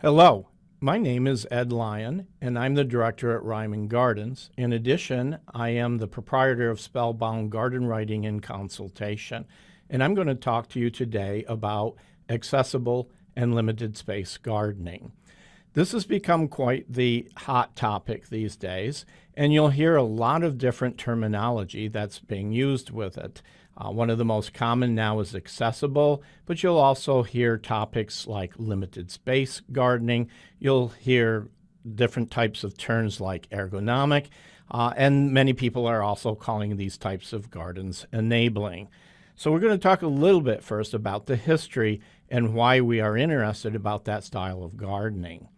Hello, my name is Ed Lyon, and I'm the director at Ryman Gardens. In addition, I am the proprietor of Spellbound Garden Writing and Consultation, and I'm going to talk to you today about accessible and limited space gardening. This has become quite the hot topic these days, and you'll hear a lot of different terminology that's being used with it. One of the most common now is accessible, but you'll also hear topics like limited space gardening. You'll hear different types of terms like ergonomic, and many people are also calling these types of gardens enabling. So we're going to talk a little bit first about the history and why we are interested about that style of gardening.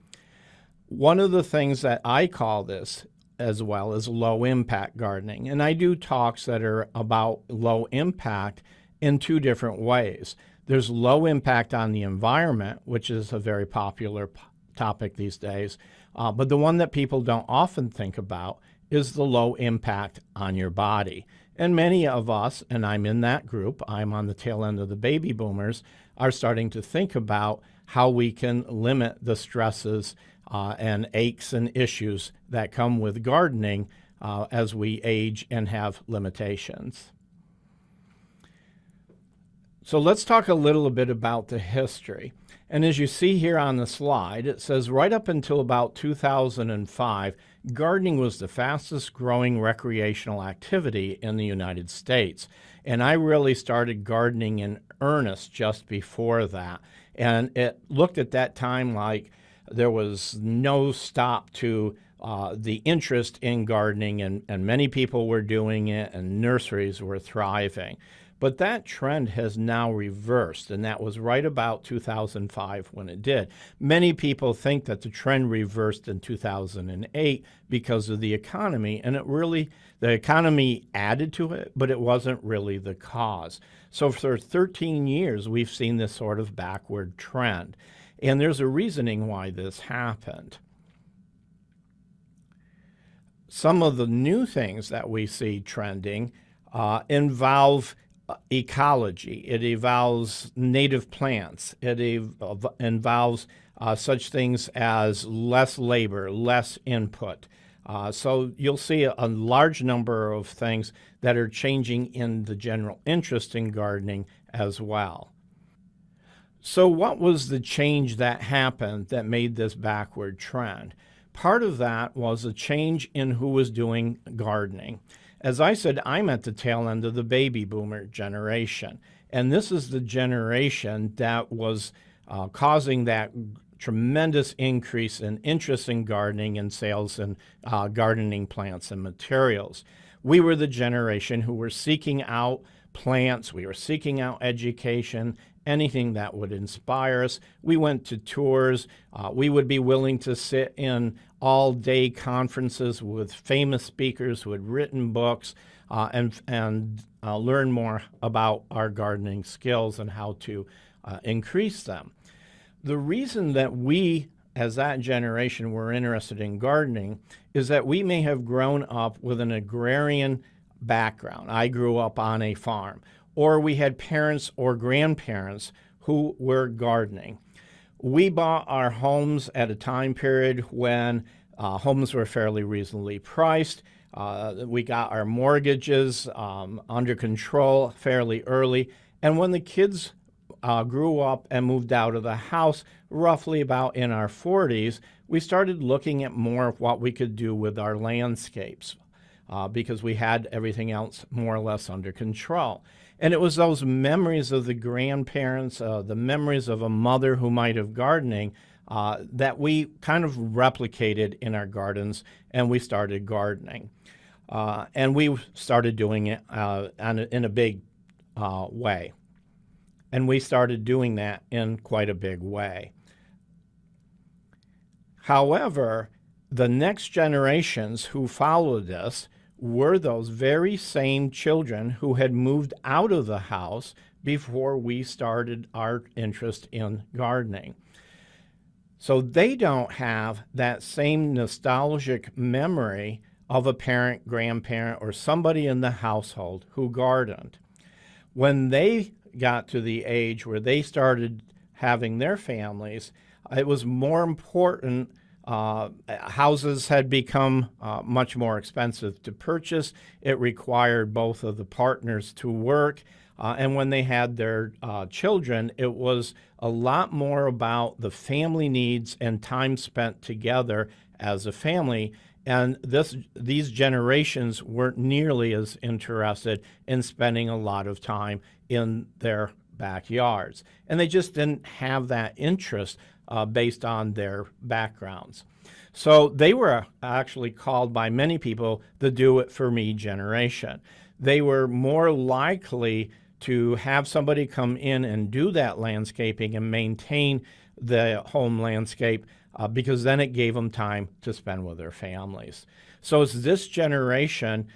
One of the things that I call this as well as low impact gardening. And I do talks that are about low impact in two different ways. There's low impact on the environment, which is a very popular topic these days. But the one that people don't often think about is the low impact on your body. And many of us, and I'm in that group, I'm on the tail end of the baby boomers, are starting to think about how we can limit the stresses and aches and issues that come with gardening as we age and have limitations. So let's talk a little bit about the history. And as you see here on the slide, it says right up until about 2005, gardening was the fastest growing recreational activity in the United States. And I really started gardening in earnest just before that. And it looked at that time like there was no stop to the interest in gardening, and many people were doing it, and nurseries were thriving. But that trend has now reversed, and that was right about 2005 when it did. Many people think that the trend reversed in 2008 because of the economy, and the economy added to it, but it wasn't really the cause. So for 13 years, we've seen this sort of backward trend. And there's a reasoning why this happened. Some of the new things that we see trending involve ecology. It involves native plants. It involves such things as less labor, less input. So you'll see a large number of things that are changing in the general interest in gardening as well. So what was the change that happened that made this backward trend? Part of that was a change in who was doing gardening. As I said, I'm at the tail end of the baby boomer generation, and this is the generation that was causing that tremendous increase in interest in gardening and sales in gardening plants and materials. We were the generation who were seeking out plants, we were seeking out education, anything that would inspire us. We went to tours. We would be willing to sit in all-day conferences with famous speakers who had written books and learn more about our gardening skills and how to increase them. The reason that we, as that generation, were interested in gardening is that we may have grown up with an agrarian background. I grew up on a farm. Or we had parents or grandparents who were gardening. We bought our homes at a time period when homes were fairly reasonably priced. We got our mortgages under control fairly early. And when the kids grew up and moved out of the house, roughly about in our 40s, we started looking at more of what we could do with our landscapes because we had everything else more or less under control. And it was those memories of the grandparents, the memories of a mother who might have gardening that we kind of replicated in our gardens, and we started gardening. And we started doing it in a big way. And we started doing that in quite a big way. However, the next generations who followed us were those very same children who had moved out of the house before we started our interest in gardening. So they don't have that same nostalgic memory of a parent, grandparent, or somebody in the household who gardened. When they got to the age where they started having their families, It was more important. Houses had become much more expensive to purchase. It required both of the partners to work. And when they had their children, it was a lot more about the family needs and time spent together as a family. And these generations weren't nearly as interested in spending a lot of time in their backyards. And they just didn't have that interest based on their backgrounds. So they were actually called by many people the do-it-for-me generation. They were more likely to have somebody come in and do that landscaping and maintain the home landscape because then it gave them time to spend with their families. So it's this generation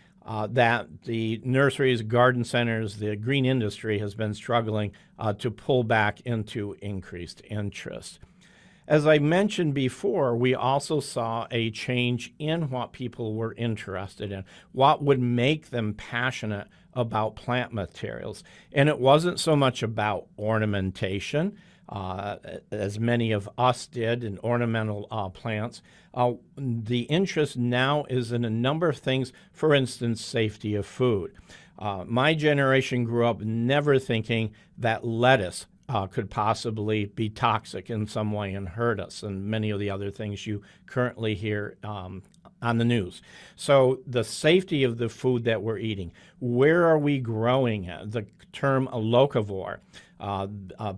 that the nurseries, garden centers, the green industry has been struggling to pull back into increased interest. As I mentioned before, we also saw a change in what people were interested in, what would make them passionate about plant materials. And it wasn't so much about ornamentation, as many of us did in ornamental plants. The interest now is in a number of things, for instance, safety of food. My generation grew up never thinking that lettuce could possibly be toxic in some way and hurt us, and many of the other things you currently hear on the news. So the safety of the food that we're eating, where are we growing it? The term locavore,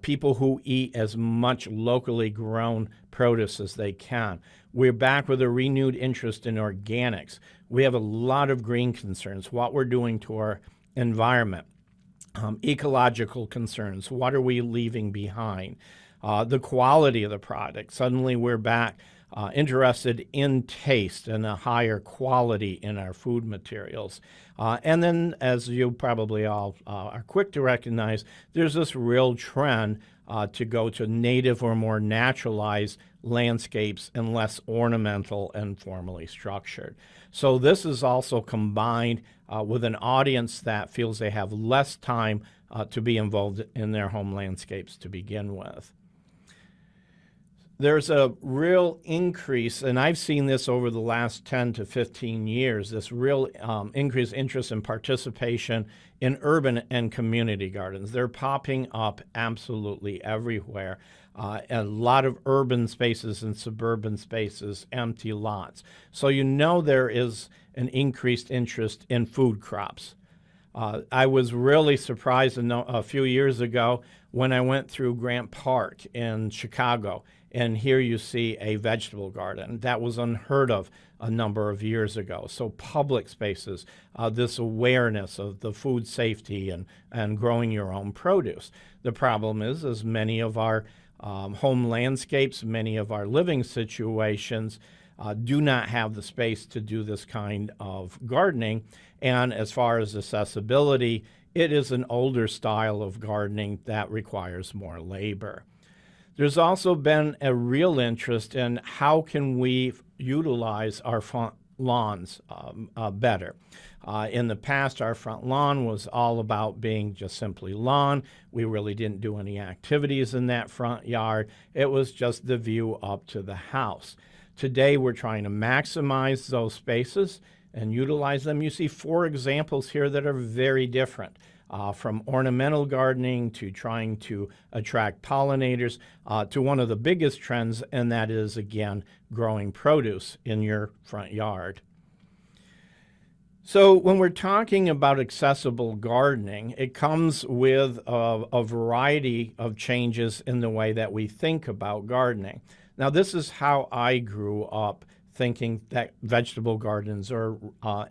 people who eat as much locally grown produce as they can. We're back with a renewed interest in organics. We have a lot of green concerns, what we're doing to our environment. Ecological concerns, what are we leaving behind? The quality of the product. Suddenly we're back interested in taste and a higher quality in our food materials. And then, as you probably all are quick to recognize, there's this real trend to go to native or more naturalized landscapes and less ornamental and formally structured. So this is also combined with an audience that feels they have less time to be involved in their home landscapes to begin with. There's a real increase, and I've seen this over the last 10 to 15 years, this real increased interest and participation in urban and community gardens. They're popping up absolutely everywhere. A lot of urban spaces and suburban spaces, empty lots. So you know there is an increased interest in food crops. I was really surprised a few years ago when I went through Grant Park in Chicago, and here you see a vegetable garden. That was unheard of a number of years ago. So public spaces, this awareness of the food safety and growing your own produce. The problem is, as many of our home landscapes, many of our living situations do not have the space to do this kind of gardening. And as far as accessibility, it is an older style of gardening that requires more labor. There's also been a real interest in how can we utilize our front lawns better. In the past, our front lawn was all about being just simply lawn. We really didn't do any activities in that front yard. It was just the view up to the house. Today, we're trying to maximize those spaces and utilize them. You see 4 examples here that are very different. From ornamental gardening to trying to attract pollinators to one of the biggest trends, and that is, again, growing produce in your front yard. So when we're talking about accessible gardening, it comes with a variety of changes in the way that we think about gardening. Now, this is how I grew up thinking that vegetable gardens or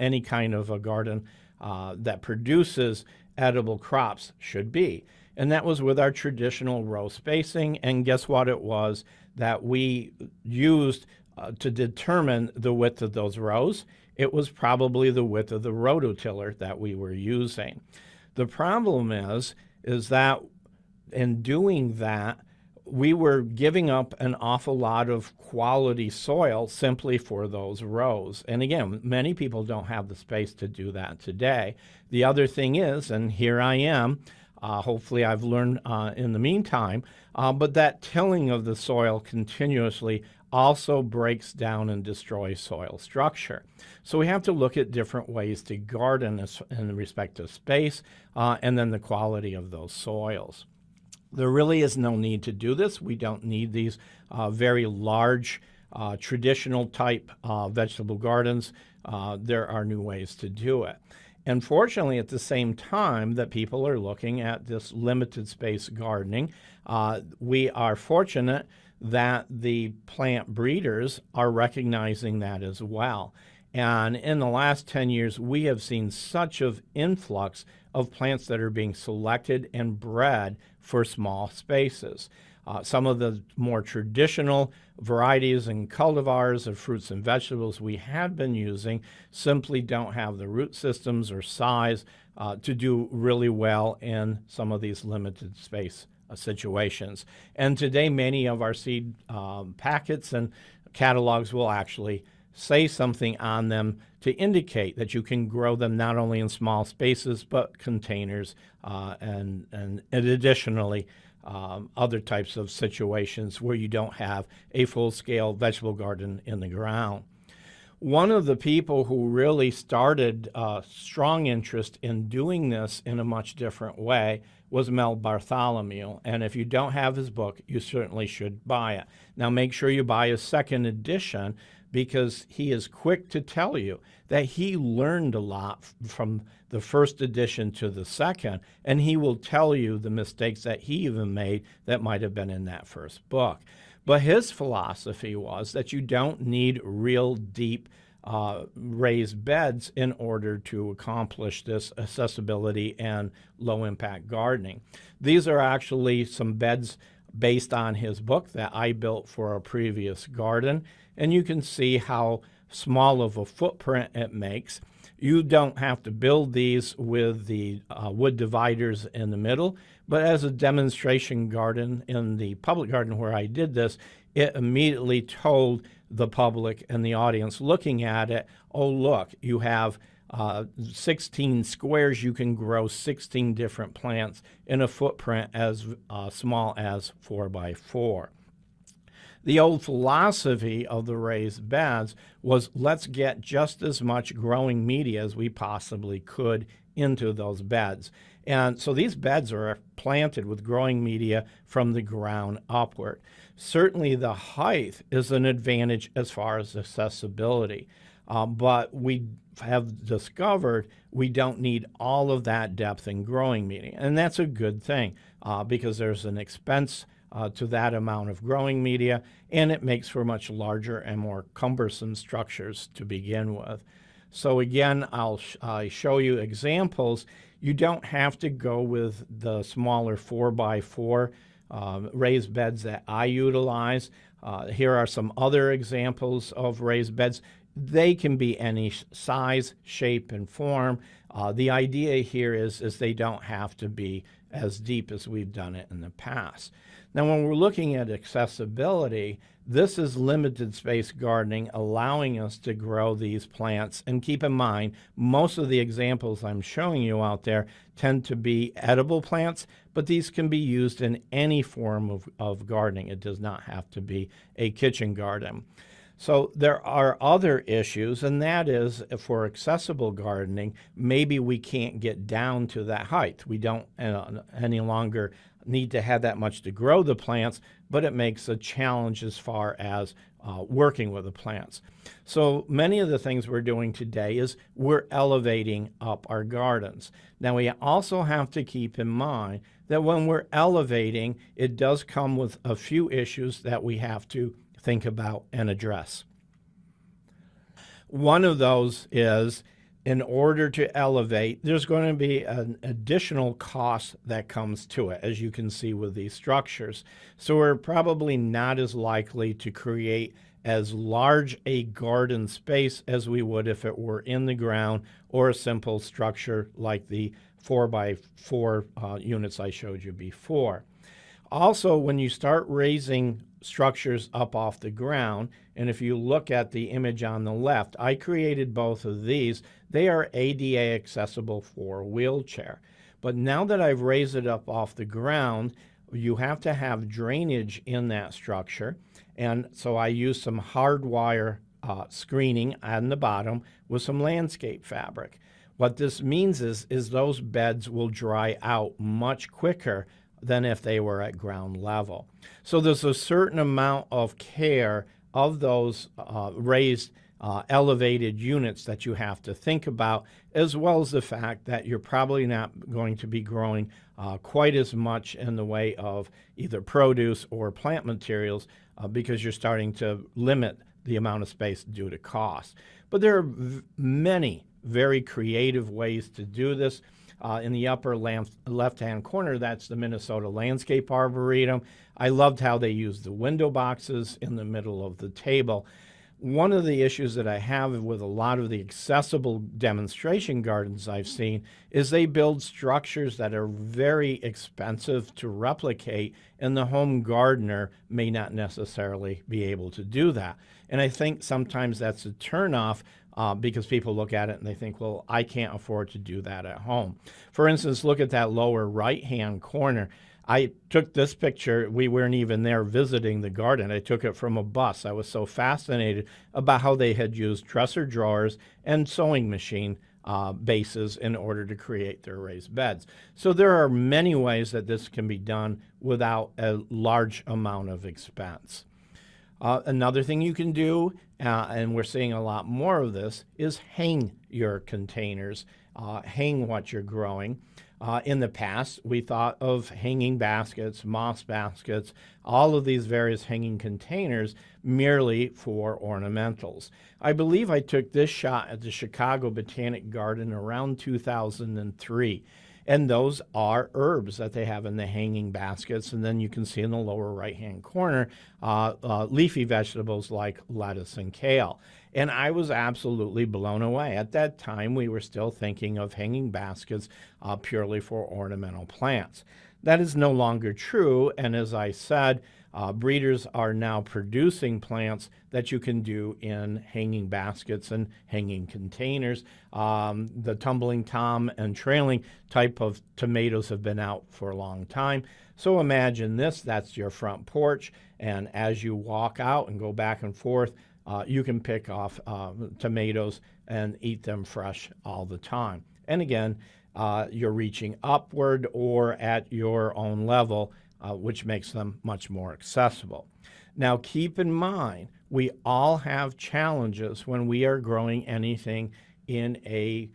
any kind of a garden that produces edible crops should be. And that was with our traditional row spacing. And guess what it was that we used to determine the width of those rows? It was probably the width of the rototiller that we were using. The problem is that in doing that, we were giving up an awful lot of quality soil simply for those rows. And again, many people don't have the space to do that today. The other thing is, and here I am, Hopefully I've learned in the meantime, but that tilling of the soil continuously also breaks down and destroys soil structure. So we have to look at different ways to garden in respect to space and then the quality of those soils. There really is no need to do this. We don't need these very large traditional type vegetable gardens. There are new ways to do it. And fortunately, at the same time that people are looking at this limited space gardening, we are fortunate that the plant breeders are recognizing that as well. And in the last 10 years, we have seen such an influx of plants that are being selected and bred for small spaces. Some of the more traditional varieties and cultivars of fruits and vegetables we had been using simply don't have the root systems or size to do really well in some of these limited space situations. And today, many of our seed packets and catalogs will actually say something on them to indicate that you can grow them not only in small spaces, but containers and additionally other types of situations where you don't have a full-scale vegetable garden in the ground. One of the people who really started strong interest in doing this in a much different way was Mel Bartholomew. And if you don't have his book, you certainly should buy it. Now make sure you buy a second edition because he is quick to tell you that he learned a lot from the first edition to the second, and he will tell you the mistakes that he even made that might have been in that first book. But his philosophy was that you don't need real deep raised beds in order to accomplish this accessibility and low-impact gardening. These are actually some beds based on his book that I built for a previous garden, and you can see how small of a footprint it makes. You don't have to build these with the wood dividers in the middle, but as a demonstration garden in the public garden where I did this, it immediately told the public and the audience looking at it, oh, look, you have 16 squares, you can grow 16 different plants in a footprint as small as 4 by 4. The old philosophy of the raised beds was let's get just as much growing media as we possibly could into those beds. And so these beds are planted with growing media from the ground upward. Certainly the height is an advantage as far as accessibility, but we have discovered we don't need all of that depth in growing media. And that's a good thing because there's an expense to that amount of growing media, and it makes for much larger and more cumbersome structures to begin with. So again, I'll show you examples. You don't have to go with the smaller 4 by 4 raised beds that I utilize. Here are some other examples of raised beds. They can be any size, shape, and form. The idea here is they don't have to be as deep as we've done it in the past. Now, when we're looking at accessibility, this is limited space gardening, allowing us to grow these plants. And keep in mind, most of the examples I'm showing you out there tend to be edible plants, but these can be used in any form of gardening. It does not have to be a kitchen garden. So there are other issues, and that is for accessible gardening, maybe we can't get down to that height. We don't any longer need to have that much to grow the plants, but it makes a challenge as far as working with the plants. So many of the things we're doing today is we're elevating up our gardens. Now we also have to keep in mind that when we're elevating, it does come with a few issues that we have to think about and address. One of those is in order to elevate, there's going to be an additional cost that comes to it, as you can see with these structures. So we're probably not as likely to create as large a garden space as we would if it were in the ground or a simple structure like the 4 by 4 units I showed you before. Also, when you start raising structures up off the ground, and if you look at the image on the left, I created both of these. They are ADA accessible for a wheelchair. But now that I've raised it up off the ground, you have to have drainage in that structure. And so I use some hardwire screening on the bottom with some landscape fabric. What this means is those beds will dry out much quicker than if they were at ground level. So there's a certain amount of care of those raised elevated units that you have to think about, as well as the fact that you're probably not going to be growing quite as much in the way of either produce or plant materials because you're starting to limit the amount of space due to cost. But there are many very creative ways to do this. In the upper left-hand corner, that's the Minnesota Landscape Arboretum. I loved how they used the window boxes in the middle of the table. One of the issues that I have with a lot of the accessible demonstration gardens I've seen is they build structures that are very expensive to replicate, and the home gardener may not necessarily be able to do that. And I think sometimes that's a turnoff because people look at it and they think, well, I can't afford to do that at home. For instance, look at that lower right-hand corner. I took this picture. We weren't even there visiting the garden. I took it from a bus. I was so fascinated about how they had used dresser drawers and sewing machine bases in order to create their raised beds. So there are many ways that this can be done without a large amount of expense. Another thing you can do, and we're seeing a lot more of this, is hang your containers, hang what you're growing. In the past, we thought of hanging baskets, moss baskets, all of these various hanging containers merely for ornamentals. I believe I took this shot at the Chicago Botanic Garden around 2003. And those are herbs that they have in the hanging baskets. And then you can see in the lower right-hand corner leafy vegetables like lettuce and kale. And I was absolutely blown away. At that time, we were still thinking of hanging baskets purely for ornamental plants. That is no longer true. And as I said, breeders are now producing plants that you can do in hanging baskets and hanging containers. The tumbling tom and trailing type of tomatoes have been out for a long time. So imagine this, that's your front porch, and as you walk out and go back and forth, you can pick off tomatoes and eat them fresh all the time. And again, you're reaching upward or at your own level, which makes them much more accessible. Now, keep in mind, we all have challenges when we are growing anything in a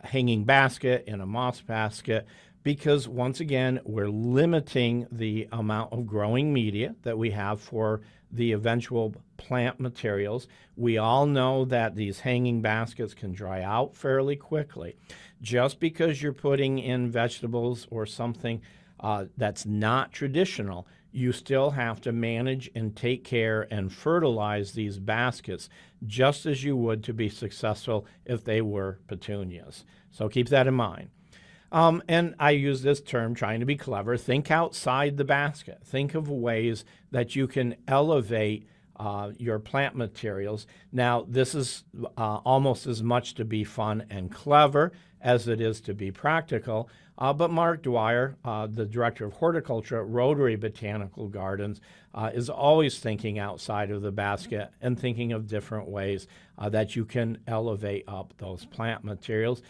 hanging basket, in a moss basket, because once again, we're limiting the amount of growing media that we have for the eventual plant materials. We all know that these hanging baskets can dry out fairly quickly. Just because you're putting in vegetables or something that's not traditional, you still have to manage and take care and fertilize these baskets just as you would to be successful if they were petunias. So keep that in mind. And I use this term, trying to be clever. Think outside the basket. Think of ways that you can elevate your plant materials. Now, this is almost as much to be fun and clever as it is to be practical. But Mark Dwyer, the director of horticulture at Rotary Botanical Gardens, is always thinking outside of the basket and thinking of different ways that you can elevate up those plant materials.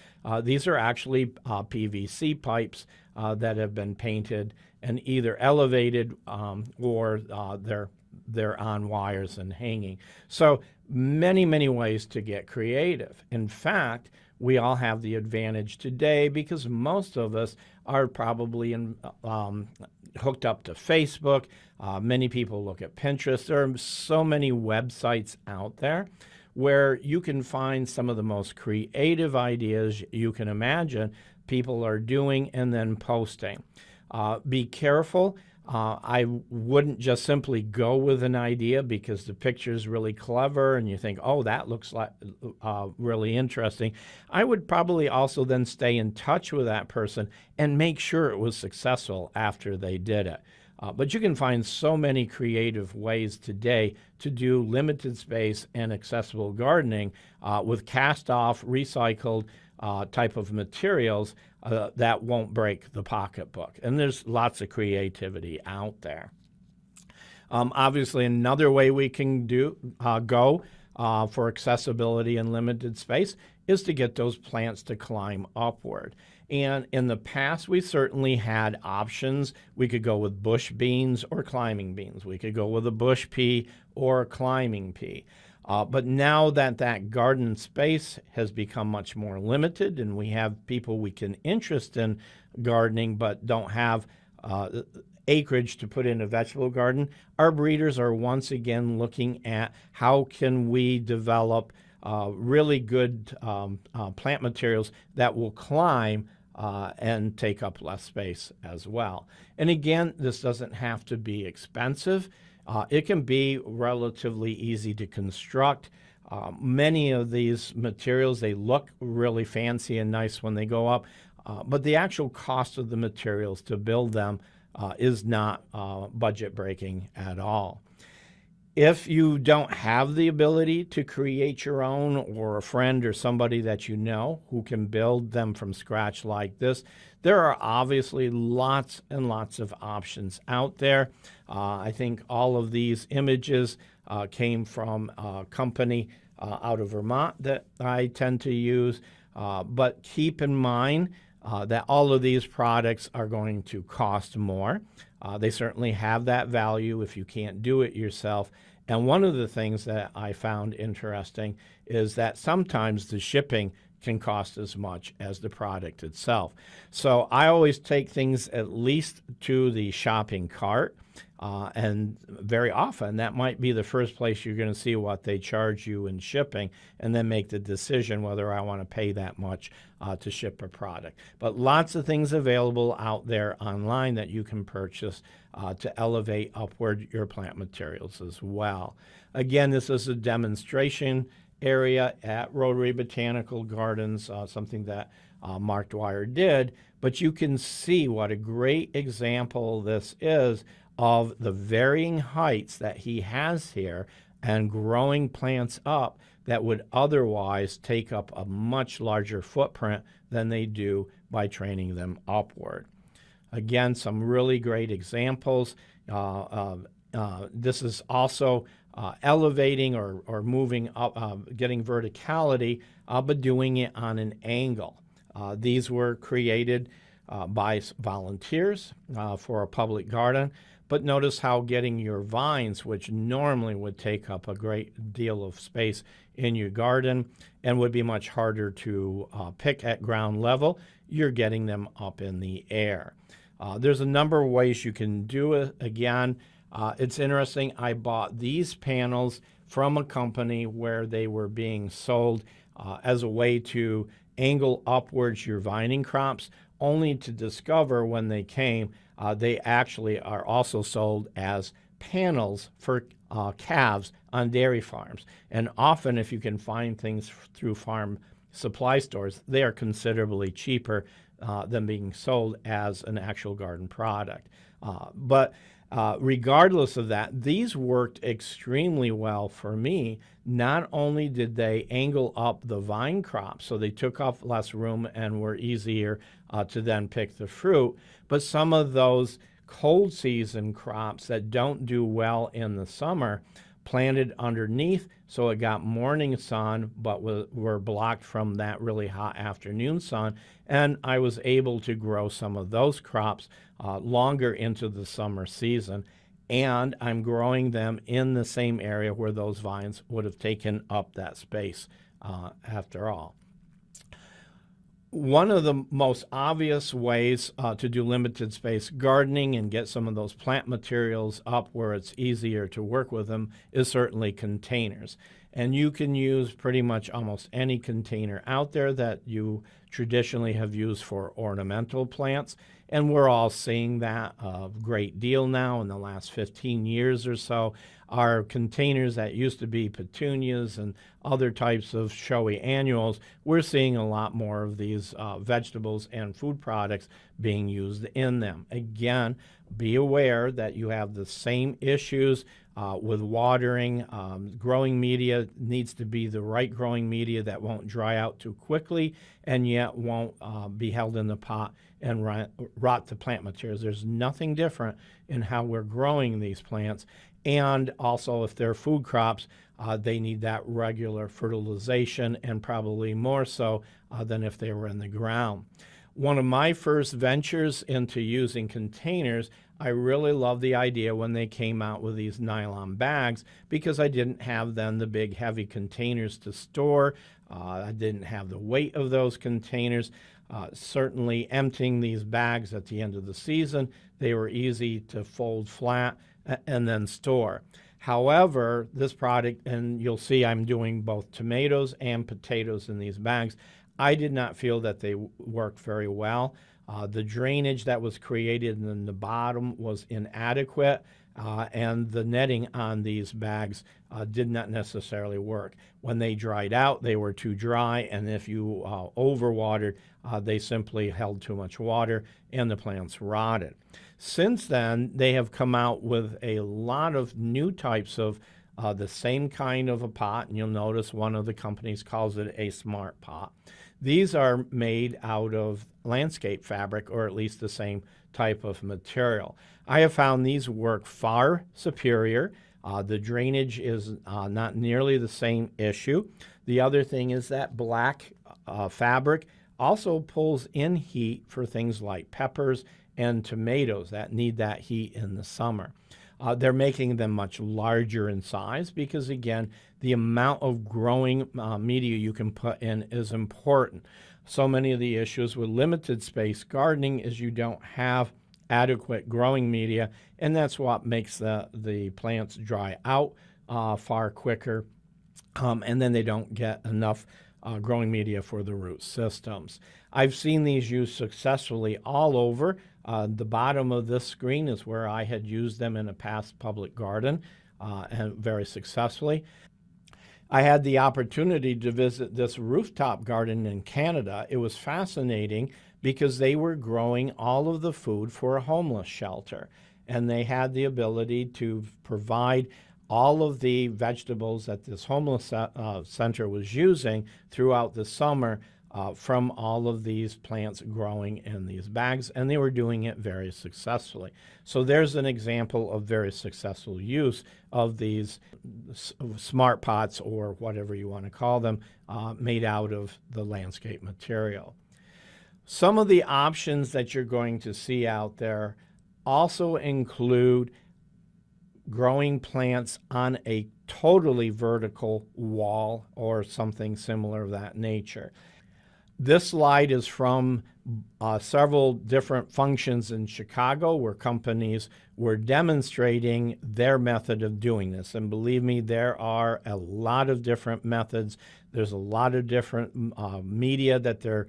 These are actually PVC pipes that have been painted and either elevated or they're on wires and hanging. So many, many ways to get creative. In fact, we all have the advantage today because most of us are probably hooked up to Facebook. Many people look at Pinterest. There are so many websites out there where you can find some of the most creative ideas you can imagine people are doing and then posting. Be careful. I wouldn't just simply go with an idea because the picture is really clever and you think, oh, that looks like really interesting. I would probably also then stay in touch with that person and make sure it was successful after they did it. But you can find so many creative ways today to do limited space and accessible gardening with cast-off, recycled type of materials that won't break the pocketbook. And there's lots of creativity out there. Obviously, another way we can go for accessibility and limited space is to get those plants to climb upward. And in the past, we certainly had options. We could go with bush beans or climbing beans. We could go with a bush pea or a climbing pea. But now that that garden space has become much more limited and we have people we can interest in gardening but don't have acreage to put in a vegetable garden, our breeders are once again looking at how can we develop really good plant materials that will climb and take up less space as well. And again, this doesn't have to be expensive. It can be relatively easy to construct. Many of these materials, they look really fancy and nice when they go up, but the actual cost of the materials to build them is not budget breaking at all. If you don't have the ability to create your own, or a friend or somebody that you know who can build them from scratch like this, there are obviously lots and lots of options out there. I think all of these images came from a company out of Vermont that I tend to use, but keep in mind that all of these products are going to cost more. They certainly have that value if you can't do it yourself. And one of the things that I found interesting is that sometimes the shipping can cost as much as the product itself. So I always take things at least to the shopping cart. And very often that might be the first place you're going to see what they charge you in shipping, and then make the decision whether I want to pay that much to ship a product. But lots of things available out there online that you can purchase to elevate upward your plant materials as well. Again, this is a demonstration area at Rotary Botanical Gardens, something that Mark Dwyer did, but you can see what a great example this is of the varying heights that he has here and growing plants up that would otherwise take up a much larger footprint than they do by training them upward. Again, some really great examples. This is also elevating or moving up, getting verticality, but doing it on an angle. These were created by volunteers for a public garden. But notice how getting your vines, which normally would take up a great deal of space in your garden and would be much harder to pick at ground level, you're getting them up in the air. There's a number of ways you can do it. Again, it's interesting. I bought these panels from a company where they were being sold as a way to angle upwards your vining crops, only to discover when they came they actually are also sold as panels for calves on dairy farms. And often, if you can find things through farm supply stores, they are considerably cheaper than being sold as an actual garden product. But regardless of that, these worked extremely well for me. Not only did they angle up the vine crop, so they took up less room and were easier to then pick the fruit, but some of those cold season crops that don't do well in the summer planted underneath, so it got morning sun, but were blocked from that really hot afternoon sun. And I was able to grow some of those crops longer into the summer season. And I'm growing them in the same area where those vines would have taken up that space after all. One of the most obvious ways to do limited space gardening and get some of those plant materials up where it's easier to work with them is certainly containers. And you can use pretty much almost any container out there that you traditionally have used for ornamental plants. And we're all seeing that a great deal now in the last 15 years or so. Our containers that used to be petunias and other types of showy annuals, we're seeing a lot more of these vegetables and food products being used in them. Again, be aware that you have the same issues with watering. Growing media needs to be the right growing media that won't dry out too quickly and yet won't be held in the pot and rot the plant materials. There's nothing different in how we're growing these plants. And also, if they're food crops, they need that regular fertilization, and probably more so than if they were in the ground. One of my first ventures into using containers, I really loved the idea when they came out with these nylon bags, because I didn't have then the big heavy containers to store. I didn't have the weight of those containers. Certainly emptying these bags at the end of the season, they were easy to fold flat and then store. However, this product, and you'll see I'm doing both tomatoes and potatoes in these bags, I did not feel that they worked very well. The drainage that was created in the bottom was inadequate, and the netting on these bags did not necessarily work. When they dried out, they were too dry, and if you overwatered, they simply held too much water and the plants rotted. Since then, they have come out with a lot of new types of the same kind of a pot, and you'll notice one of the companies calls it a smart pot. These are made out of landscape fabric, or at least the same type of material. I have found these work far superior. The drainage is not nearly the same issue. The other thing is that black fabric also pulls in heat for things like peppers and tomatoes that need that heat in the summer. They're making them much larger in size because, again, the amount of growing media you can put in is important. So many of the issues with limited space gardening is you don't have adequate growing media, and that's what makes the plants dry out far quicker, and then they don't get enough growing media for the root systems. I've seen these used successfully all over. The bottom of this screen is where I had used them in a past public garden, and very successfully. I had the opportunity to visit this rooftop garden in Canada. It was fascinating because they were growing all of the food for a homeless shelter, and they had the ability to provide all of the vegetables that this homeless center was using throughout the summer from all of these plants growing in these bags, and they were doing it very successfully. So there's an example of very successful use of these smart pots, or whatever you want to call them, made out of the landscape material. Some of the options that you're going to see out there also include growing plants on a totally vertical wall or something similar of that nature. This slide is from several different functions in Chicago where companies were demonstrating their method of doing this. And believe me, there are a lot of different methods. There's a lot of different media that they're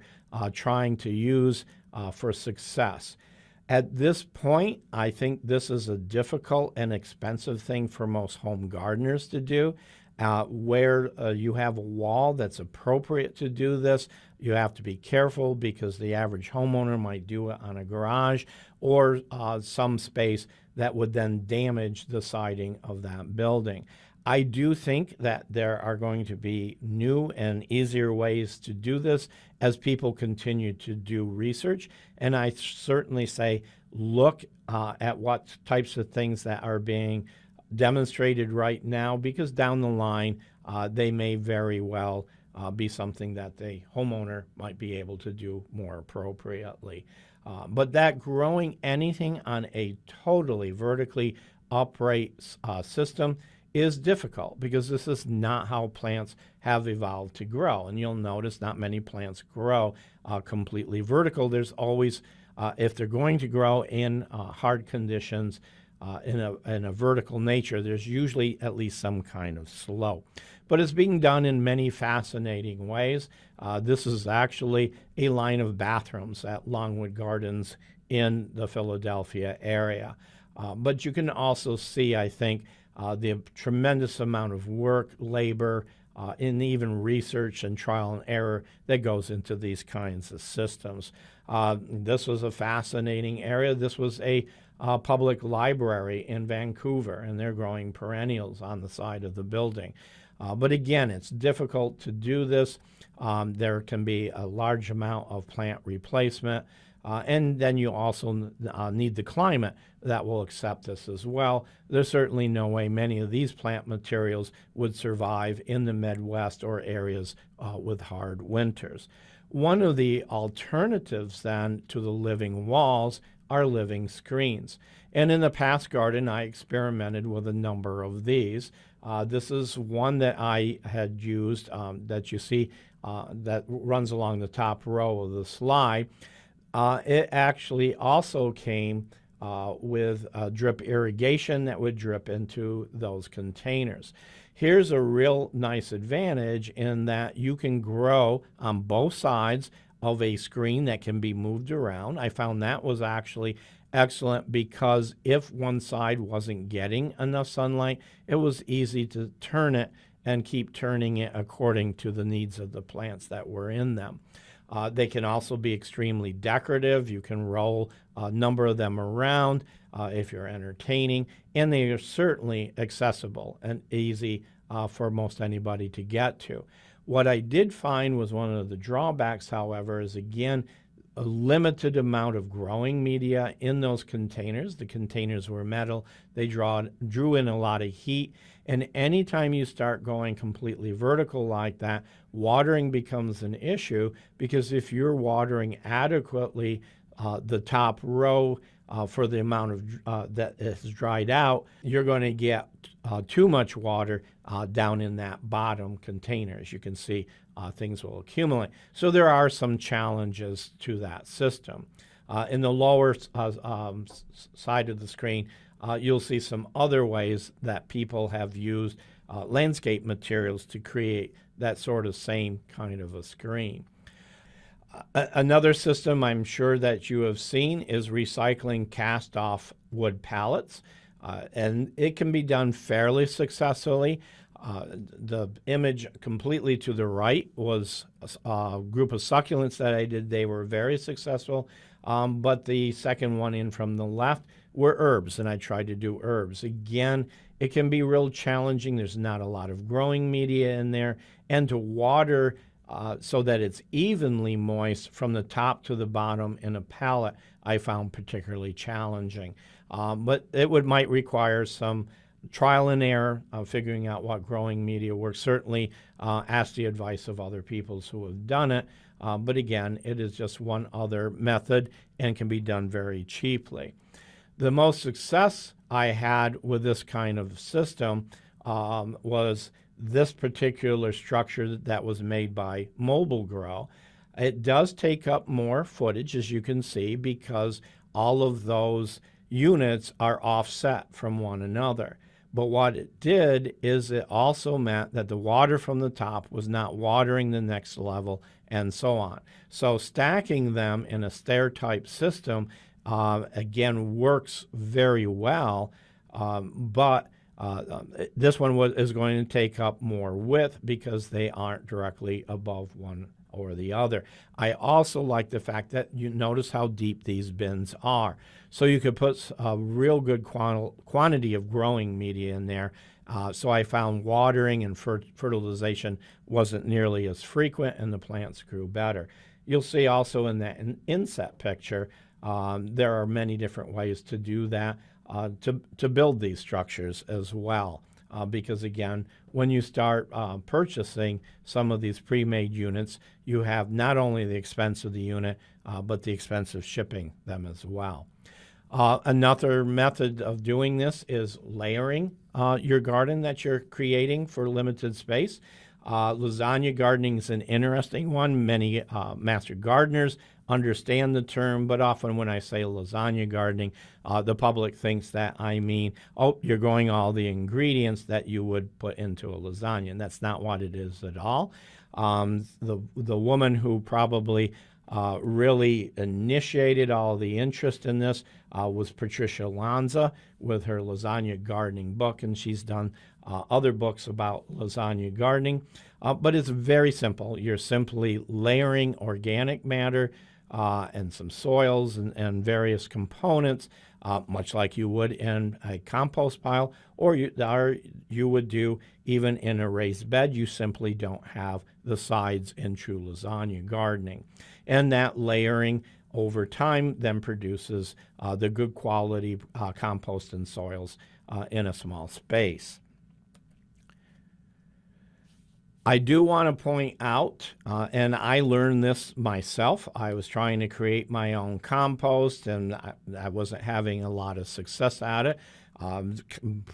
trying to use for success. At this point, I think this is a difficult and expensive thing for most home gardeners to do. Where you have a wall that's appropriate to do this, you have to be careful because the average homeowner might do it on a garage or some space that would then damage the siding of that building. I do think that there are going to be new and easier ways to do this as people continue to do research. And I certainly say look at what types of things that are being demonstrated right now, because down the line they may very well be something that the homeowner might be able to do more appropriately. But that growing anything on a totally vertically upright system is difficult because this is not how plants have evolved to grow. And you'll notice not many plants grow completely vertical. There's always, if they're going to grow in hard conditions, in a vertical nature, there's usually at least some kind of slope. But it's being done in many fascinating ways. This is actually a line of bathrooms at Longwood Gardens in the Philadelphia area. But you can also see, I think, the tremendous amount of work, labor, and even research and trial and error that goes into these kinds of systems. This was a fascinating area. This was a public library in Vancouver, and they're growing perennials on the side of the building. But again, it's difficult to do this. There can be a large amount of plant replacement, and then you also need the climate that will accept this as well. There's certainly no way many of these plant materials would survive in the Midwest or areas with hard winters. One of the alternatives then to the living walls are living screens. And in the past garden, I experimented with a number of these. This is one that I had used that you see that runs along the top row of the slide. It actually also came with drip irrigation that would drip into those containers. Here's a real nice advantage in that you can grow on both sides of a screen that can be moved around. I found that was actually excellent because if one side wasn't getting enough sunlight, it was easy to turn it and keep turning it according to the needs of the plants that were in them. They can also be extremely decorative. You can roll a number of them around if you're entertaining, and they are certainly accessible and easy for most anybody to get to. What I did find was one of the drawbacks, however, is again, a limited amount of growing media in those containers. The containers were metal. They drew in a lot of heat. And anytime you start going completely vertical like that, watering becomes an issue because if you're watering adequately the top row for the amount of that is dried out, you're going to get too much water down in that bottom container. As you can see, things will accumulate. So there are some challenges to that system. In the lower side of the screen, you'll see some other ways that people have used landscape materials to create that sort of same kind of a screen. Another system I'm sure that you have seen is recycling cast-off wood pallets, and it can be done fairly successfully. The image completely to the right was a group of succulents that I did. They were very successful, but the second one in from the left were herbs, and I tried to do herbs. Again, it can be real challenging. There's not a lot of growing media in there, and to water so that it's evenly moist from the top to the bottom in a pallet, I found particularly challenging. But it might require some trial and error of figuring out what growing media works. Certainly ask the advice of other people who have done it. But again, it is just one other method and can be done very cheaply. The most success I had with this kind of system was this particular structure that was made by Mobile Grow. It does take up more footage, as you can see, because all of those units are offset from one another. But what it did is it also meant that the water from the top was not watering the next level and so on. So stacking them in a stair-type system, again, works very well, but this one is going to take up more width because they aren't directly above one or the other. I also like the fact that you notice how deep these bins are. So you could put a real good quantity of growing media in there. So I found watering and fertilization wasn't nearly as frequent and the plants grew better. You'll see also in that inset picture, there are many different ways to do that. To build these structures as well. Because again, when you start purchasing some of these pre-made units, you have not only the expense of the unit, but the expense of shipping them as well. Another method of doing this is layering your garden that you're creating for limited space. Lasagna gardening is an interesting one. Many master gardeners understand the term, but often when I say lasagna gardening, the public thinks that I mean, oh, you're growing all the ingredients that you would put into a lasagna, and that's not what it is at all. The woman who probably really initiated all the interest in this was Patricia Lanza with her Lasagna Gardening book, and she's done other books about lasagna gardening. But it's very simple. You're simply layering organic matter and some soils and various components, much like you would in a compost pile, or you would do even in a raised bed. You simply don't have the sides in true lasagna gardening. And that layering over time then produces the good quality compost and soils in a small space. I do want to point out, and I learned this myself, I was trying to create my own compost and I wasn't having a lot of success at it.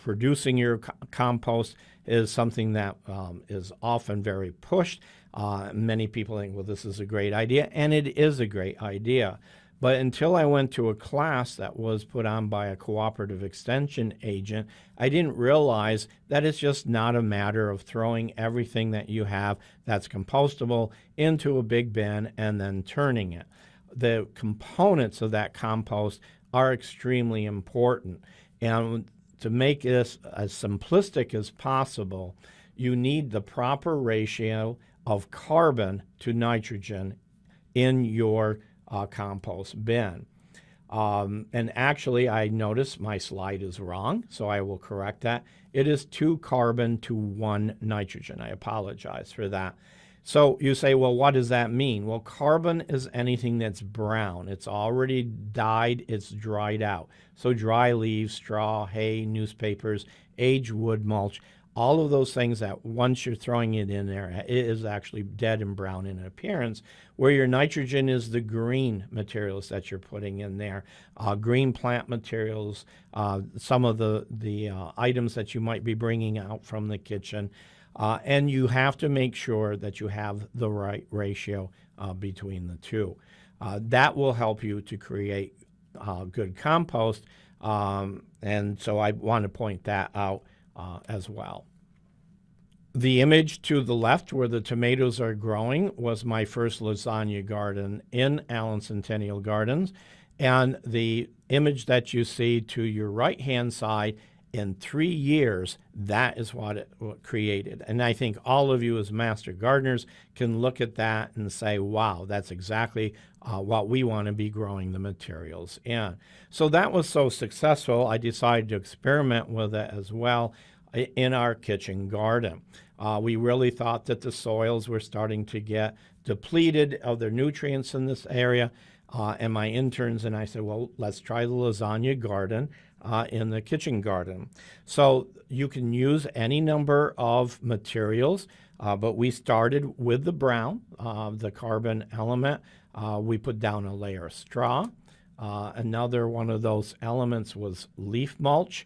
Producing your compost is something that is often very pushed. Many people think, well, this is a great idea, and it is a great idea. But until I went to a class that was put on by a cooperative extension agent, I didn't realize that it's just not a matter of throwing everything that you have that's compostable into a big bin and then turning it. The components of that compost are extremely important. And to make this as simplistic as possible, you need the proper ratio of carbon to nitrogen in your compost bin. And actually, I noticed my slide is wrong, so I will correct that. It is 2 carbon to 1 nitrogen. I apologize for that. So you say, well, what does that mean? Well, carbon is anything that's brown. It's already dyed, it's dried out. So dry leaves, straw, hay, newspapers, aged wood mulch, all of those things that once you're throwing it in there, it is actually dead and brown in appearance, where your nitrogen is the green materials that you're putting in there, green plant materials, some of the items that you might be bringing out from the kitchen. And you have to make sure that you have the right ratio between the two. That will help you to create good compost. And so I want to point that out as well. The image to the left where the tomatoes are growing was my first lasagna garden in Allen Centennial Gardens. And the image that you see to your right-hand side, in 3 years, that is what it created. And I think all of you as master gardeners can look at that and say, wow, that's exactly what we want to be growing the materials in. So that was so successful, I decided to experiment with it as well in our kitchen garden. We really thought that the soils were starting to get depleted of their nutrients in this area. And my interns and I said, well, let's try the lasagna garden in the kitchen garden. So you can use any number of materials, but we started with the brown, the carbon element. We put down a layer of straw. Another one of those elements was leaf mulch.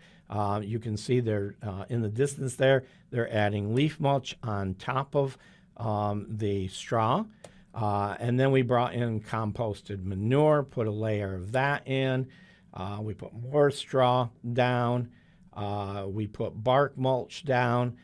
You can see they're in the distance there, they're adding leaf mulch on top of the straw. And then we brought in composted manure, put a layer of that in. We put more straw down. We put bark mulch down.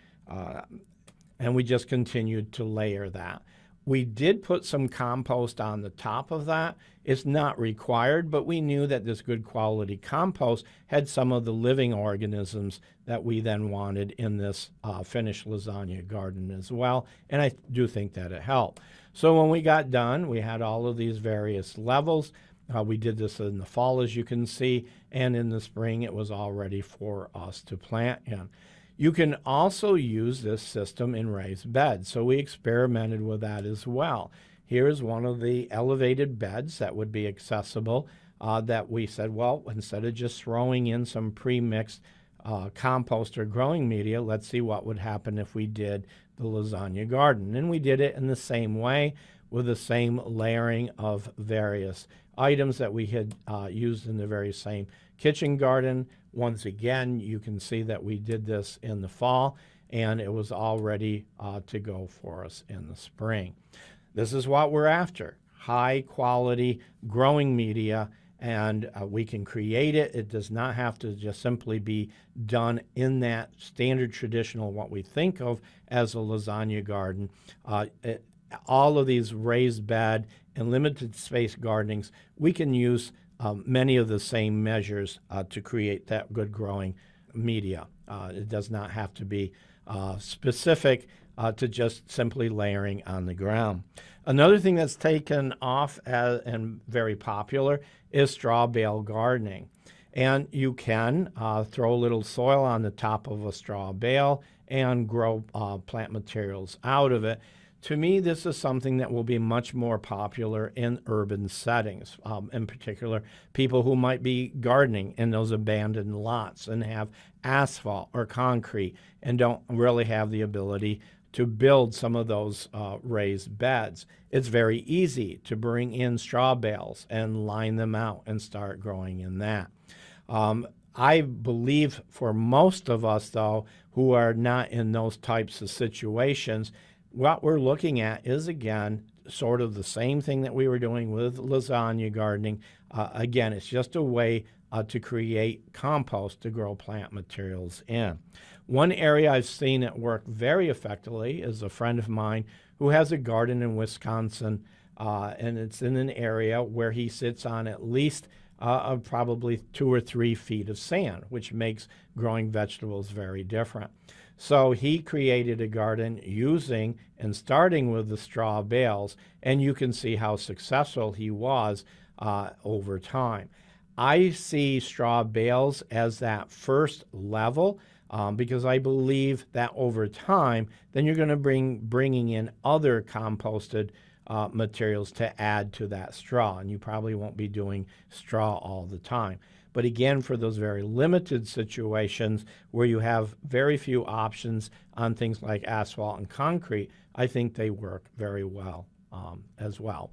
And we just continued to layer that. We did put some compost on the top of that. It's not required, but we knew that this good quality compost had some of the living organisms that we then wanted in this finished lasagna garden as well. And I do think that it helped. So when we got done, we had all of these various levels. We did this in the fall, as you can see, and in the spring it was all ready for us to plant in. You can also use this system in raised beds, so we experimented with that as well. Here's one of the elevated beds that would be accessible that we said, well, instead of just throwing in some pre-mixed compost or growing media, let's see what would happen if we did the lasagna garden. And we did it in the same way with the same layering of various items that we had used in the very same kitchen garden. Once again, you can see that we did this in the fall, and it was all ready to go for us in the spring. This is what we're after: high quality growing media, and we can create it. It does not have to just simply be done in that standard traditional, what we think of as a lasagna garden. All of these raised bed and limited space gardenings, we can use many of the same measures to create that good growing media. It does not have to be specific to just simply layering on the ground. Another thing that's taken off and very popular is straw bale gardening. And you can throw a little soil on the top of a straw bale and grow plant materials out of it. To me, this is something that will be much more popular in urban settings, in particular, people who might be gardening in those abandoned lots and have asphalt or concrete and don't really have the ability to build some of those raised beds. It's very easy to bring in straw bales and line them out and start growing in that. I believe for most of us, though, who are not in those types of situations, what we're looking at is, again, sort of the same thing that we were doing with lasagna gardening. Again, it's just a way to create compost to grow plant materials in. One area I've seen it work very effectively is a friend of mine who has a garden in Wisconsin, and it's in an area where he sits on at least probably 2 or 3 feet of sand, which makes growing vegetables very different. So he created a garden using and starting with the straw bales, and you can see how successful he was over time. I see straw bales as that first level because I believe that over time, then you're going to bringing in other composted materials to add to that straw, and you probably won't be doing straw all the time. But again, for those very limited situations where you have very few options on things like asphalt and concrete, I think they work very well as well.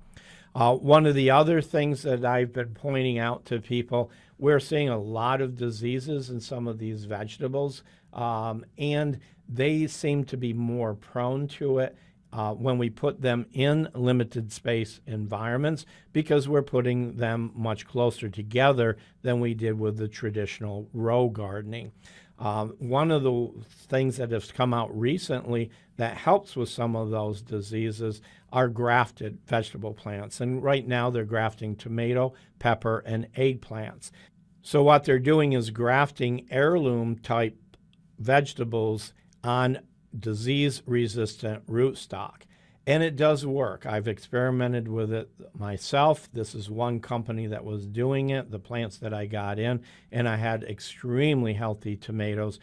One of the other things that I've been pointing out to people, we're seeing a lot of diseases in some of these vegetables, and they seem to be more prone to it when we put them in limited space environments because we're putting them much closer together than we did with the traditional row gardening. One of the things that has come out recently that helps with some of those diseases are grafted vegetable plants. And right now they're grafting tomato, pepper, and eggplants. So what they're doing is grafting heirloom type vegetables on disease-resistant rootstock. And it does work. I've experimented with it myself. This is one company that was doing it, the plants that I got in, and I had extremely healthy tomatoes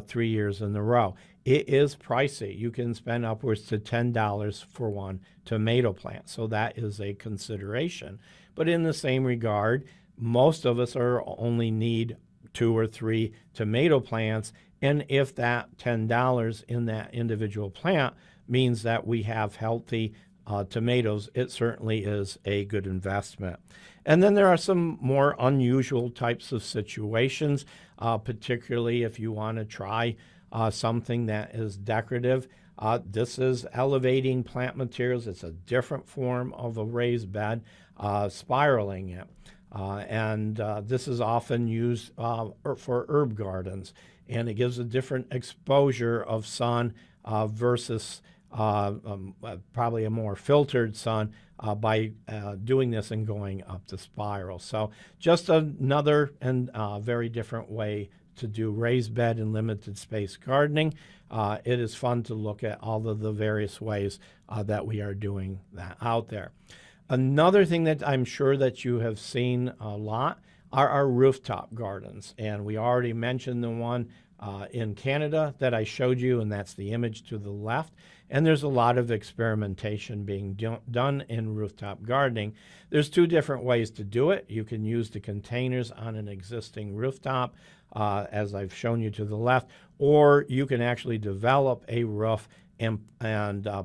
3 years in a row. It is pricey. You can spend upwards to $10 for one tomato plant, so that is a consideration. But in the same regard, most of us only need 2 or 3 tomato plants, and if that $10 in that individual plant means that we have healthy tomatoes, it certainly is a good investment. And then there are some more unusual types of situations, particularly if you want to try something that is decorative. This is elevating plant materials. It's a different form of a raised bed, spiraling it. And this is often used for herb gardens, and it gives a different exposure of sun versus probably a more filtered sun by doing this and going up the spiral. So just another and very different way to do raised bed and limited space gardening. It is fun to look at all of the various ways that we are doing that out there. Another thing that I'm sure that you have seen a lot are our rooftop gardens. And we already mentioned the one in Canada that I showed you, and that's the image to the left. And there's a lot of experimentation being done in rooftop gardening. There's 2 different ways to do it. You can use the containers on an existing rooftop, as I've shown you to the left, or you can actually develop a roof and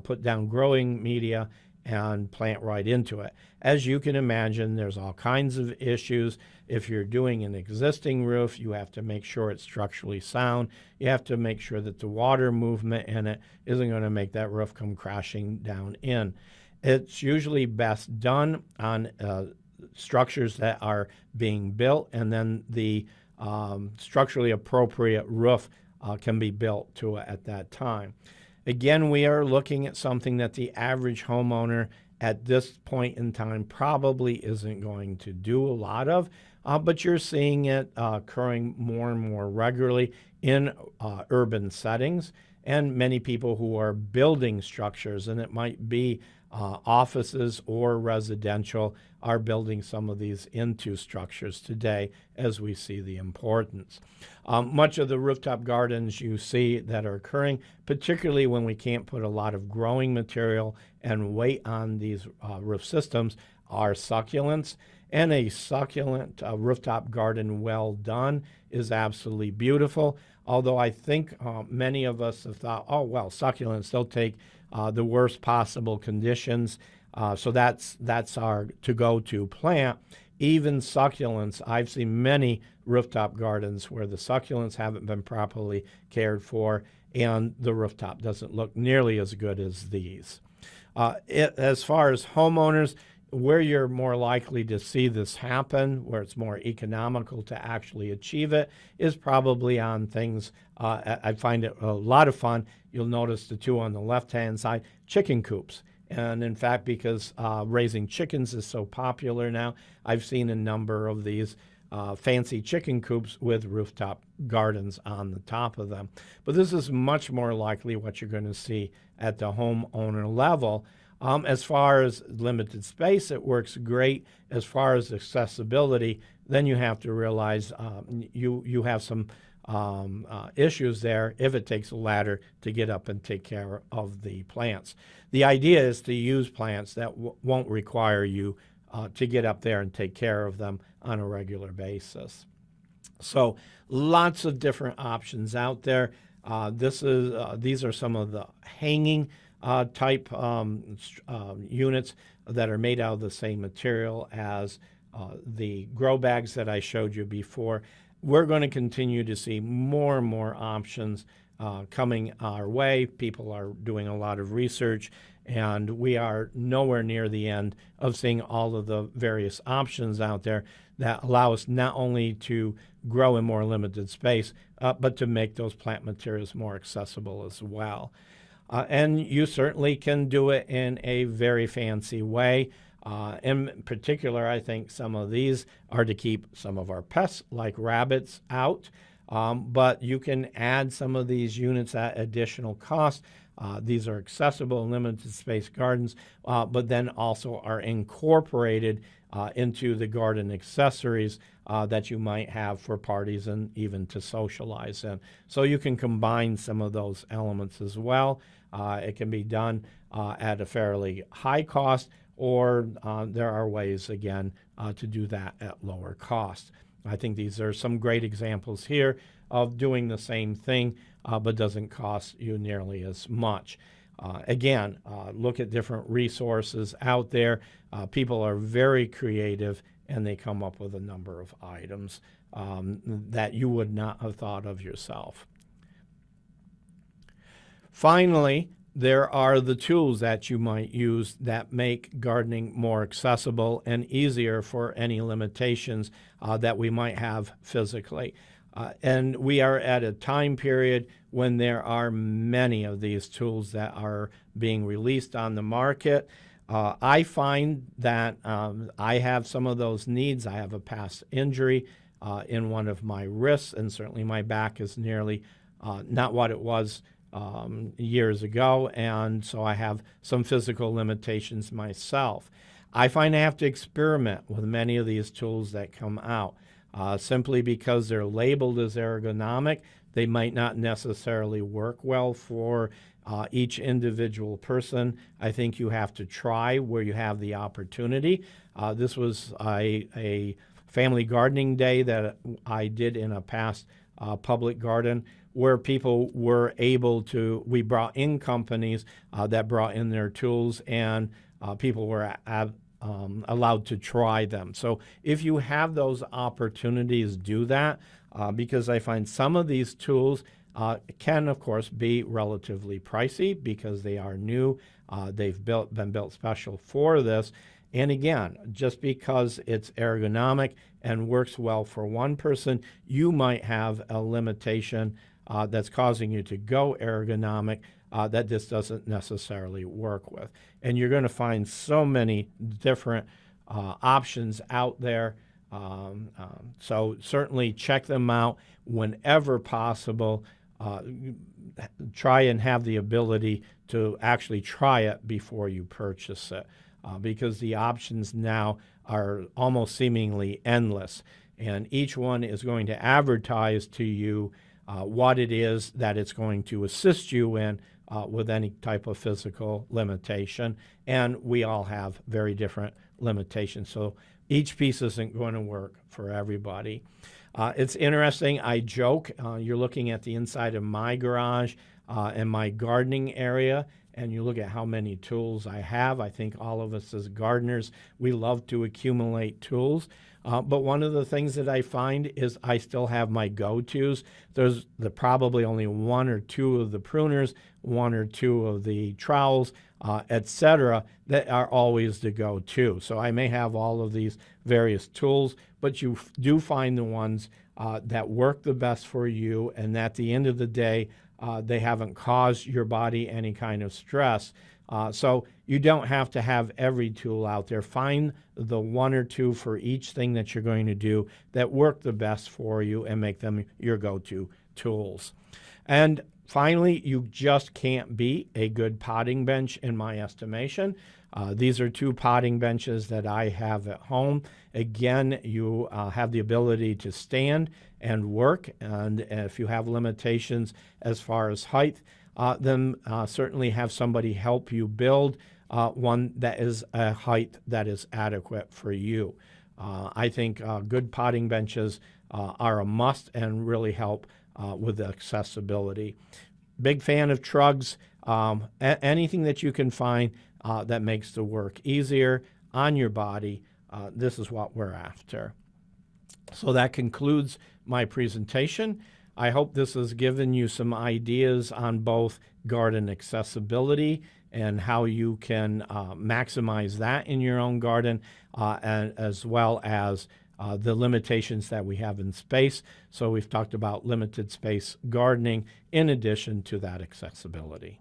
put down growing media and plant right into it. As you can imagine, there's all kinds of issues. If you're doing an existing roof, you have to make sure it's structurally sound. You have to make sure that the water movement in it isn't going to make that roof come crashing down in. It's usually best done on structures that are being built, and then the structurally appropriate roof can be built to it at that time. Again, we are looking at something that the average homeowner at this point in time probably isn't going to do a lot of, but you're seeing it occurring more and more regularly in urban settings, and many people who are building structures, and it might be offices or residential, are building some of these into structures today as we see the importance. Much of the rooftop gardens you see that are occurring, particularly when we can't put a lot of growing material and weight on these roof systems, are succulents. And a succulent rooftop garden well done is absolutely beautiful. Although I think many of us have thought, oh, well, succulents, they'll take the worst possible conditions. So that's our to-go-to plant. Even succulents, I've seen many rooftop gardens where the succulents haven't been properly cared for and the rooftop doesn't look nearly as good as these. As far as homeowners, where you're more likely to see this happen, where it's more economical to actually achieve it, is probably on things, I find it a lot of fun. You'll notice the two on the left-hand side, chicken coops. And in fact, because raising chickens is so popular now, I've seen a number of these fancy chicken coops with rooftop gardens on the top of them. But this is much more likely what you're going to see at the homeowner level. As far as limited space, it works great. As far as accessibility, then you have to realize you have some issues there if it takes a ladder to get up and take care of the plants. The idea is to use plants that won't require you to get up there and take care of them on a regular basis. So lots of different options out there. These are some of the hanging type units that are made out of the same material as the grow bags that I showed you before. We're going to continue to see more and more options coming our way. People are doing a lot of research, and we are nowhere near the end of seeing all of the various options out there that allow us not only to grow in more limited space, but to make those plant materials more accessible as well. And you certainly can do it in a very fancy way. In particular, I think some of these are to keep some of our pests like rabbits out, but you can add some of these units at additional cost. These are accessible in limited space gardens, but then also are incorporated into the garden accessories that you might have for parties and even to socialize in. So you can combine some of those elements as well. It can be done at a fairly high cost, or there are ways, again, to do that at lower cost. I think these are some great examples here of doing the same thing, but doesn't cost you nearly as much. Again, look at different resources out there. People are very creative, and they come up with a number of items that you would not have thought of yourself. Finally, there are the tools that you might use that make gardening more accessible and easier for any limitations that we might have physically. And we are at a time period when there are many of these tools that are being released on the market. I find that I have some of those needs. I have a past injury in one of my wrists, and certainly my back is nearly not what it was years ago, and so I have some physical limitations myself. I find I have to experiment with many of these tools that come out. Simply because they're labeled as ergonomic, they might not necessarily work well for each individual person. I think you have to try where you have the opportunity. This was a family gardening day that I did in a past public garden, where people were able to, we brought in companies that brought in their tools, and people were allowed to try them. So if you have those opportunities, do that, because I find some of these tools can, of course, be relatively pricey because they are new. They've been built special for this. And again, just because it's ergonomic and works well for one person, you might have a limitation that's causing you to go ergonomic that this doesn't necessarily work with. And you're going to find so many different options out there. So certainly check them out whenever possible. Try and have the ability to actually try it before you purchase it, because the options now are almost seemingly endless. And each one is going to advertise to you what it is that it's going to assist you in with any type of physical limitation. And we all have very different limitations. So each piece isn't going to work for everybody. It's interesting. I joke, you're looking at the inside of my garage and my gardening area, and you look at how many tools I have. I think all of us as gardeners, we love to accumulate tools. But one of the things that I find is I still have my go-tos. There's probably only one or two of the pruners, one or two of the trowels, etc., that are always the go-to. So I may have all of these various tools, but you do find the ones that work the best for you, and at the end of the day, they haven't caused your body any kind of stress. So you don't have to have every tool out there. Find the one or two for each thing that you're going to do that work the best for you and make them your go-to tools. And finally, you just can't beat a good potting bench in my estimation. These are two potting benches that I have at home. Again, you have the ability to stand and work, and if you have limitations as far as height, then certainly have somebody help you build one that is a height that is adequate for you. I think good potting benches are a must and really help with accessibility. Big fan of trugs. Anything that you can find that makes the work easier on your body, this is what we're after. So that concludes my presentation. I hope this has given you some ideas on both garden accessibility and how you can maximize that in your own garden, and as well as the limitations that we have in space. So we've talked about limited space gardening in addition to that accessibility.